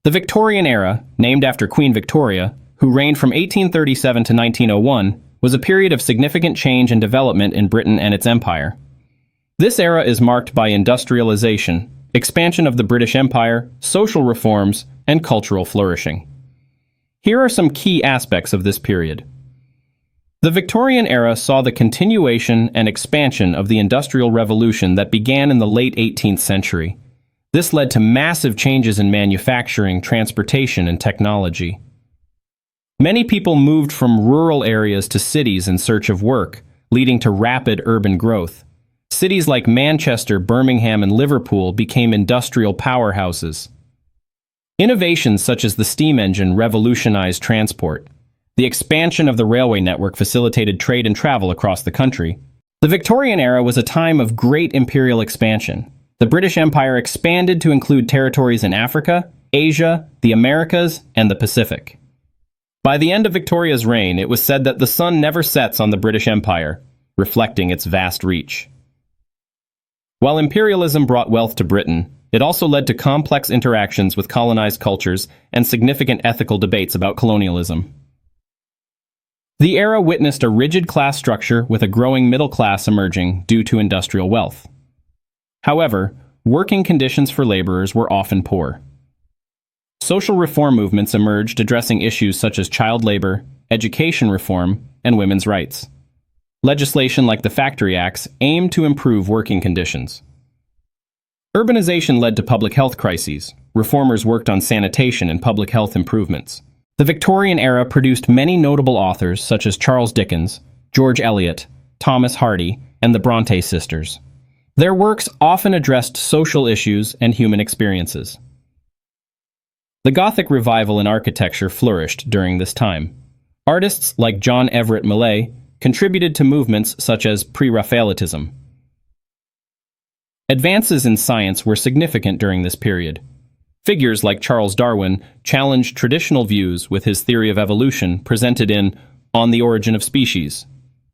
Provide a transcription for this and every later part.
The Victorian era, named after Queen Victoria, who reigned from 1837 to 1901, was a period of significant change and development in Britain and its empire. This era is marked by industrialization, expansion of the British Empire, social reforms, and cultural flourishing. Here are some key aspects of this period. The Victorian era saw the continuation and expansion of the Industrial Revolution that began in the late 18th century. This led to massive changes in manufacturing, transportation, and technology. Many people moved from rural areas to cities in search of work, leading to rapid urban growth. Cities like Manchester, Birmingham, and Liverpool became industrial powerhouses. Innovations such as the steam engine revolutionized transport. The expansion of the railway network facilitated trade and travel across the country. The Victorian era was a time of great imperial expansion. The British Empire expanded to include territories in Africa, Asia, the Americas, and the Pacific. By the end of Victoria's reign, it was said that the sun never sets on the British Empire, reflecting its vast reach. While imperialism brought wealth to Britain, it also led to complex interactions with colonized cultures and significant ethical debates about colonialism. The era witnessed a rigid class structure with a growing middle class emerging due to industrial wealth. However, working conditions for laborers were often poor. Social reform movements emerged addressing issues such as child labor, education reform, and women's rights. Legislation like the Factory Acts aimed to improve working conditions. Urbanization led to public health crises. Reformers worked on sanitation and public health improvements. The Victorian era produced many notable authors such as Charles Dickens, George Eliot, Thomas Hardy, and the Bronte sisters. Their works often addressed social issues and human experiences. The Gothic revival in architecture flourished during this time. Artists like John Everett Millais contributed to movements such as Pre-Raphaelitism. Advances in science were significant during this period. Figures like Charles Darwin challenged traditional views with his theory of evolution presented in On the Origin of Species,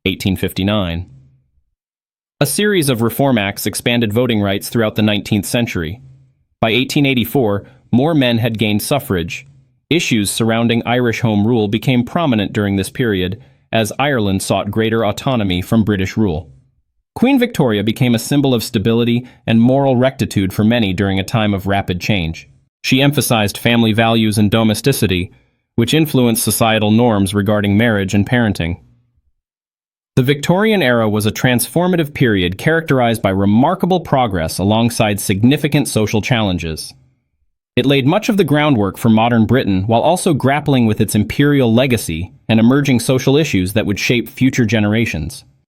1859. A series of reform acts expanded voting rights throughout the 19th century. By 1884, more men had gained suffrage. Issues surrounding Irish Home Rule became prominent during this period as Ireland sought greater autonomy from British rule. Queen Victoria became a symbol of stability and moral rectitude for many during a time of rapid change. She emphasized family values and domesticity, which influenced societal norms regarding marriage and parenting. The Victorian era was a transformative period characterized by remarkable progress alongside significant social challenges. It laid much of the groundwork for modern Britain while also grappling with its imperial legacy and emerging social issues that would shape future generations.